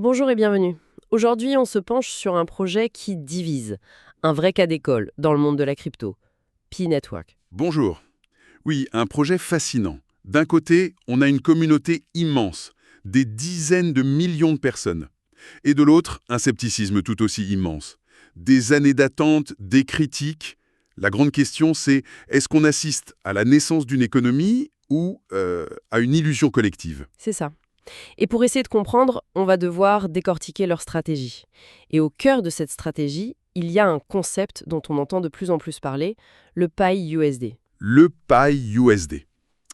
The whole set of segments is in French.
Bonjour et bienvenue. Aujourd'hui, on se penche sur un projet qui divise. Un vrai cas d'école dans le monde de la crypto. Pi Network. Bonjour. Oui, un projet fascinant. D'un côté, on a une communauté immense, des dizaines de millions de personnes. Et de l'autre, un scepticisme tout aussi immense. Des années d'attente, des critiques. La grande question, c'est est-ce qu'on assiste à la naissance d'une économie ou à une illusion collective? C'est ça. Et pour essayer de comprendre, on va devoir décortiquer leur stratégie. Et au cœur de cette stratégie, il y a un concept dont on entend de plus en plus parler, le Pi USD. Le Pi USD.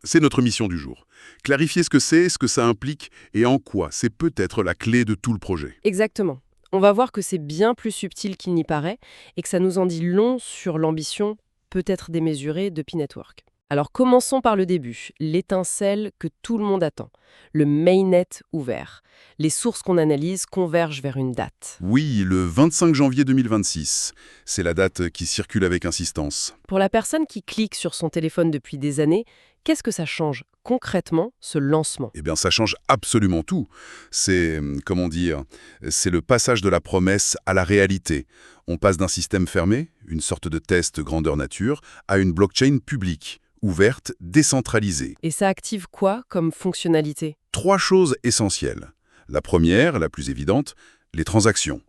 C'est notre mission du jour. Clarifier ce que c'est, ce que ça implique et en quoi c'est peut-être la clé de tout le projet. Exactement. On va voir que c'est bien plus subtil qu'il n'y paraît et que ça nous en dit long sur l'ambition, peut-être démesurée, de Pi Network. Alors commençons par le début, l'étincelle que tout le monde attend, le mainnet ouvert. Les sources qu'on analyse convergent vers une date. Oui, le 25 janvier 2026. C'est la date qui circule avec insistance. Pour la personne qui clique sur son téléphone depuis des années, qu'est-ce que ça change concrètement, ce lancement? Eh bien, ça change absolument tout. C'est, comment dire, c'est le passage de la promesse à la réalité. On passe d'un système fermé, une sorte de test grandeur nature, à une blockchain publique, ouverte, décentralisée. Et ça active quoi comme fonctionnalité? 3 choses essentielles. La première, la plus évidente, les transactions.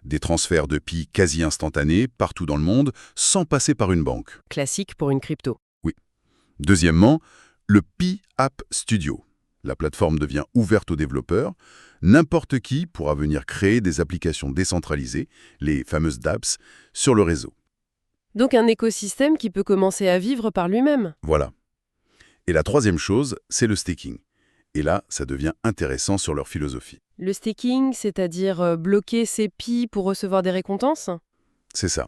Des transferts de Pi quasi instantanés, partout dans le monde, sans passer par une banque. Classique pour une crypto. Oui. Deuxièmement, le Pi App Studio. La plateforme devient ouverte aux développeurs. N'importe qui pourra venir créer des applications décentralisées, les fameuses dApps, sur le réseau. Donc un écosystème qui peut commencer à vivre par lui-même. Voilà. Et la troisième chose, c'est le staking. Et là, ça devient intéressant sur leur philosophie. Le staking, c'est-à-dire bloquer ses pi pour recevoir des récompenses? C'est ça.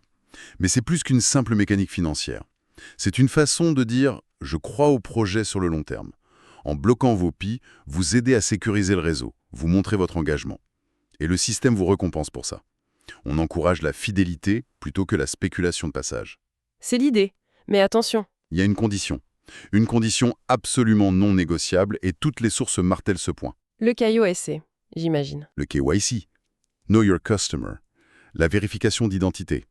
Mais c'est plus qu'une simple mécanique financière. C'est une façon de dire « je crois au projet sur le long terme ». En bloquant vos Pi, vous aidez à sécuriser le réseau, vous montrez votre engagement. Et le système vous récompense pour ça. On encourage la fidélité plutôt que la spéculation de passage. C'est l'idée. Mais attention, Il y a une condition. Une condition absolument non négociable et toutes les sources martèlent ce point. le KYC, j'imagine. Le KYC, Know Your Customer, la vérification d'identité.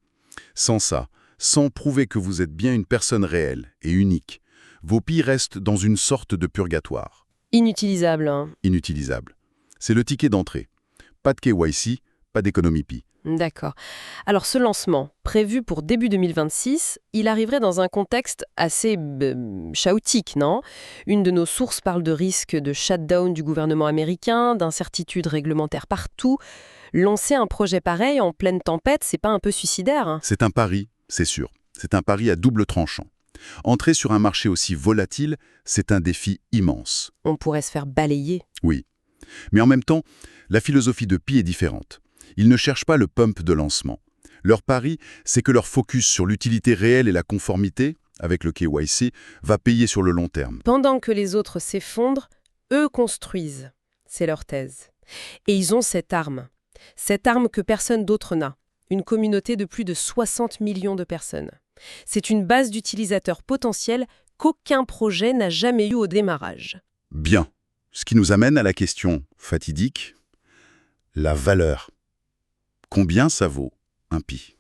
Sans ça, sans prouver que vous êtes bien une personne réelle et unique, vos Pi restent dans une sorte de purgatoire, Inutilisable, hein. inutilisable. C'est le ticket d'entrée. Pas de KYC, pas d'économie Pi. D'accord. Alors ce lancement, prévu pour début 2026, il arriverait dans un contexte assez chaotique, non? Une de nos sources parle de risque de shutdown du gouvernement américain, d'incertitudes réglementaires partout. Lancer un projet pareil en pleine tempête, c'est pas un peu suicidaire, hein? C'est un pari, c'est sûr. C'est un pari à double tranchant. Entrer sur un marché aussi volatile, c'est un défi immense. On pourrait se faire balayer. Oui. Mais en même temps, la philosophie de Pi est différente. Ils ne cherchent pas le pump de lancement. Leur pari, c'est que leur focus sur l'utilité réelle et la conformité, avec le KYC, va payer sur le long terme. Pendant que les autres s'effondrent, eux construisent. C'est leur thèse. Et ils ont cette arme que personne d'autre n'a. Une communauté de plus de 60 millions de personnes. C'est une base d'utilisateurs potentiels qu'aucun projet n'a jamais eu au démarrage. Bien. Ce qui nous amène à la question fatidique, la valeur. Combien ça vaut un Pi?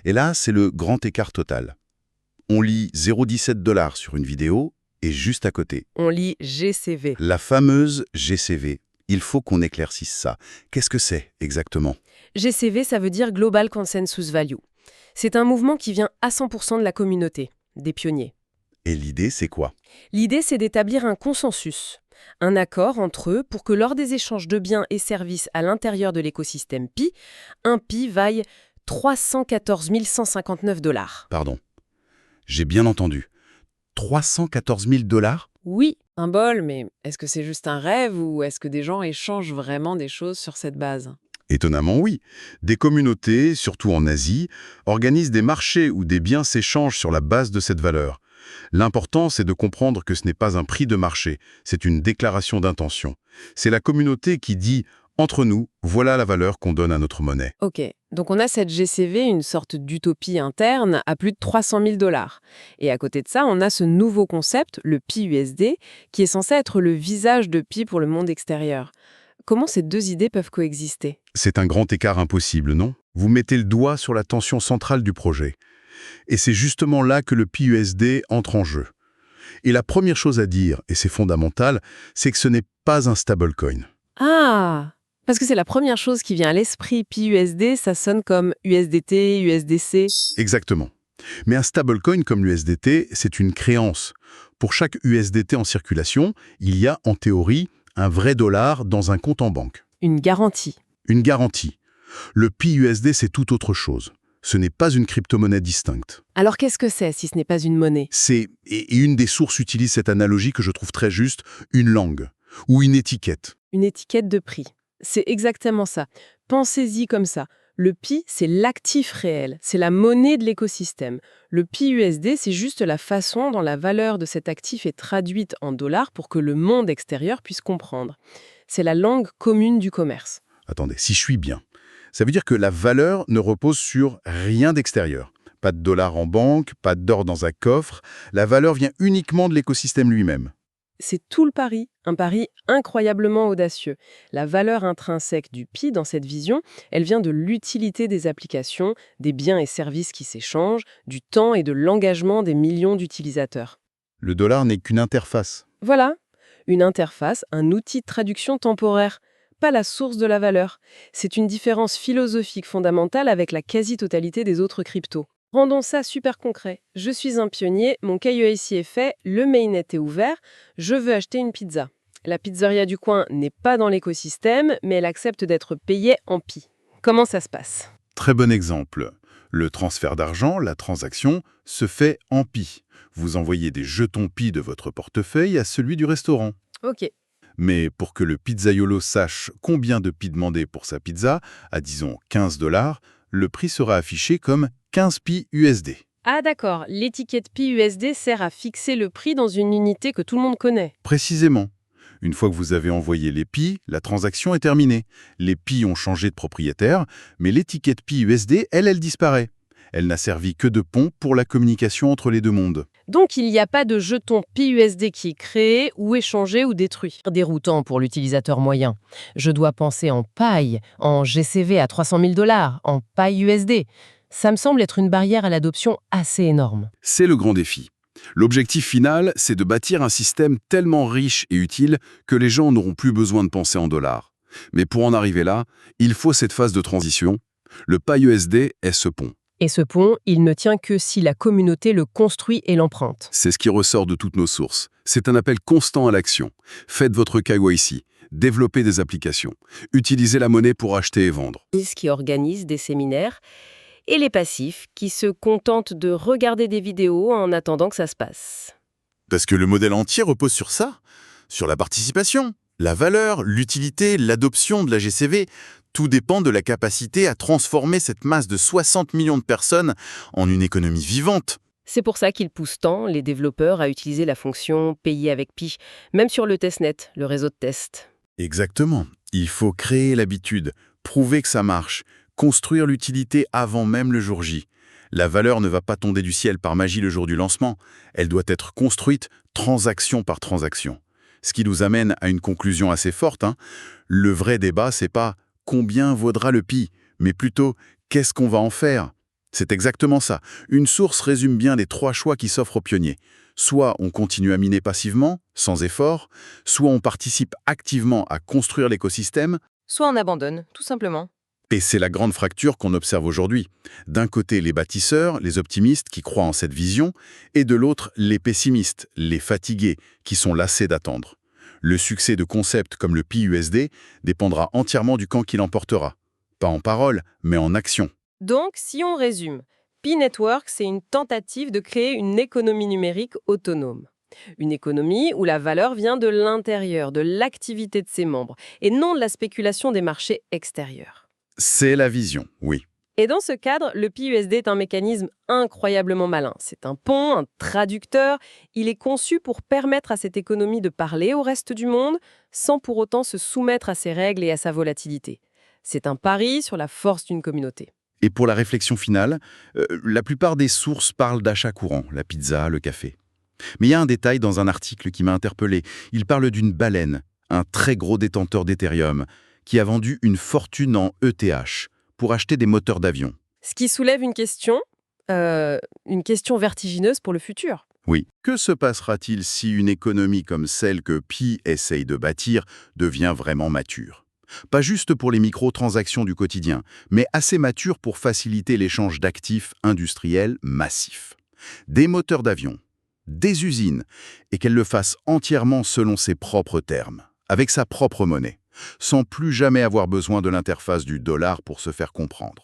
Et là, c'est le grand écart total. On lit 0,17 $ sur une vidéo et juste à côté, On lit GCV. la fameuse GCV. Il faut qu'on éclaircisse ça. Qu'est-ce que c'est exactement? GCV, ça veut dire Global Consensus Value. C'est un mouvement qui vient à 100% de la communauté, des pionniers. Et l'idée, c'est quoi? L'idée, c'est d'établir un consensus, un accord entre eux pour que lors des échanges de biens et services à l'intérieur de l'écosystème Pi, un Pi vaille 314 159 $. Pardon. J'ai bien entendu. 314 000 $? Oui, un bol, mais est-ce que c'est juste un rêve ou est-ce que des gens échangent vraiment des choses sur cette base? Étonnamment, oui. Des communautés, surtout en Asie, organisent des marchés où des biens s'échangent sur la base de cette valeur. L'important, c'est de comprendre que ce n'est pas un prix de marché, c'est une déclaration d'intention. C'est la communauté qui dit « Entre nous, voilà la valeur qu'on donne à notre monnaie Ok, donc on a cette GCV, une sorte d'utopie interne, à plus de 300 000 $. Et à côté de ça, on a ce nouveau concept, le Pi USD, qui est censé être le visage de Pi pour le monde extérieur. Comment ces deux idées peuvent coexister? C'est un grand écart impossible, non? Vous mettez le doigt sur la tension centrale du projet. Et c'est justement là que le PUSD entre en jeu. Et la première chose à dire, et c'est fondamental, c'est que ce n'est pas un stablecoin. Ah! Parce que c'est la première chose qui vient à l'esprit. PUSD, ça sonne comme USDT, USDC. Exactement. Mais un stablecoin comme l'USDT, c'est une créance. Pour chaque USDT en circulation, il y a, en théorie, un vrai dollar dans un compte en banque. Une garantie. Une garantie. Le PUSD, c'est tout autre chose. Ce n'est pas une crypto-monnaie distincte. Alors qu'est-ce que c'est si ce n'est pas une monnaie? Et une des sources utilise cette analogie que je trouve très juste, une langue ou une étiquette. Une étiquette de prix. C'est exactement ça. Pensez-y comme ça. Le Pi, c'est l'actif réel, c'est la monnaie de l'écosystème. Le PUSD, c'est juste la façon dont la valeur de cet actif est traduite en dollars pour que le monde extérieur puisse comprendre. C'est la langue commune du commerce. Attendez, si je suis bien, ça veut dire que la valeur ne repose sur rien d'extérieur. Pas de dollars en banque, pas d'or dans un coffre. La valeur vient uniquement de l'écosystème lui-même. C'est tout le pari, un pari incroyablement audacieux. La valeur intrinsèque du Pi dans cette vision, elle vient de l'utilité des applications, des biens et services qui s'échangent, du temps et de l'engagement des millions d'utilisateurs. Le dollar n'est qu'une interface. Voilà, une interface, un outil de traduction temporaire, pas la source de la valeur. C'est une différence philosophique fondamentale avec la quasi-totalité des autres cryptos. Rendons ça super concret. Je suis un pionnier, mon KYC est fait, le mainnet est ouvert, je veux acheter une pizza. La pizzeria du coin n'est pas dans l'écosystème, mais elle accepte d'être payée en Pi. Comment ça se passe? Très bon exemple. Le transfert d'argent, la transaction, se fait en Pi. Vous envoyez des jetons Pi de votre portefeuille à celui du restaurant. Ok. Mais pour que le pizzaiolo sache combien de Pi demander pour sa pizza, à disons 15 $, le prix sera affiché comme 15 Pi USD. Ah d'accord, l'étiquette Pi USD sert à fixer le prix dans une unité que tout le monde connaît. Précisément. Une fois que vous avez envoyé les Pi, la transaction est terminée. Les Pi ont changé de propriétaire, mais l'étiquette Pi USD, elle disparaît. Elle n'a servi que de pont pour la communication entre les deux mondes. Donc il n'y a pas de jeton Pi USD qui est créé ou échangé ou détruit. Déroutant pour l'utilisateur moyen. Je dois penser en paille, en GCV à 300 000 $, en paille USD. Ça me semble être une barrière à l'adoption assez énorme. C'est le grand défi. L'objectif final, c'est de bâtir un système tellement riche et utile que les gens n'auront plus besoin de penser en dollars. Mais pour en arriver là, il faut cette phase de transition. Le paille USD est ce pont. Et ce pont, il ne tient que si la communauté le construit et l'emprunte. C'est ce qui ressort de toutes nos sources. C'est un appel constant à l'action. Faites votre KYC, développez des applications, utilisez la monnaie pour acheter et vendre. Qui organise des séminaires, et les passifs qui se contentent de regarder des vidéos en attendant que ça se passe. Parce que le modèle entier repose sur ça, sur la participation, la valeur, l'utilité, l'adoption de la GCV. Tout dépend de la capacité à transformer cette masse de 60 millions de personnes en une économie vivante. C'est pour ça qu'ils poussent tant les développeurs à utiliser la fonction payer avec Pi, même sur le testnet, le réseau de test. Exactement. Il faut créer l'habitude, prouver que ça marche, construire l'utilité avant même le jour J. La valeur ne va pas tomber du ciel par magie le jour du lancement. Elle doit être construite transaction par transaction. Ce qui nous amène à une conclusion assez forte. Le vrai débat, c'est pas combien vaudra le Pi, mais plutôt qu'est-ce qu'on va en faire. C'est exactement ça. Une source résume bien les 3 choix qui s'offrent aux pionniers. Soit on continue à miner passivement, sans effort, soit on participe activement à construire l'écosystème, Soit on abandonne, tout simplement. et c'est la grande fracture qu'on observe aujourd'hui. D'un côté, les bâtisseurs, les optimistes qui croient en cette vision, et de l'autre, les pessimistes, les fatigués, qui sont lassés d'attendre. Le succès de concepts comme le Pi USD dépendra entièrement du camp qui l'emportera. Pas en parole, mais en action. Donc, si on résume, Pi Network, c'est une tentative de créer une économie numérique autonome. Une économie où la valeur vient de l'intérieur, de l'activité de ses membres, et non de la spéculation des marchés extérieurs. C'est la vision, oui. Et dans ce cadre, le PUSD est un mécanisme incroyablement malin. C'est un pont, un traducteur. Il est conçu pour permettre à cette économie de parler au reste du monde sans pour autant se soumettre à ses règles et à sa volatilité. C'est un pari sur la force d'une communauté. Et pour la réflexion finale, la plupart des sources parlent d'achat courant, la pizza, le café. Mais il y a un détail dans un article qui m'a interpellé. Il parle d'une baleine, un très gros détenteur d'Ethereum, qui a vendu une fortune en ETH pour acheter des moteurs d'avion. Ce qui soulève une question vertigineuse pour le futur. Oui. Que se passera-t-il si une économie comme celle que Pi essaye de bâtir devient vraiment mature? Pas juste pour les microtransactions du quotidien, mais assez mature pour faciliter l'échange d'actifs industriels massifs. Des moteurs d'avion, des usines, et qu'elle le fasse entièrement selon ses propres termes, avec sa propre monnaie, sans plus jamais avoir besoin de l'interface du dollar pour se faire comprendre.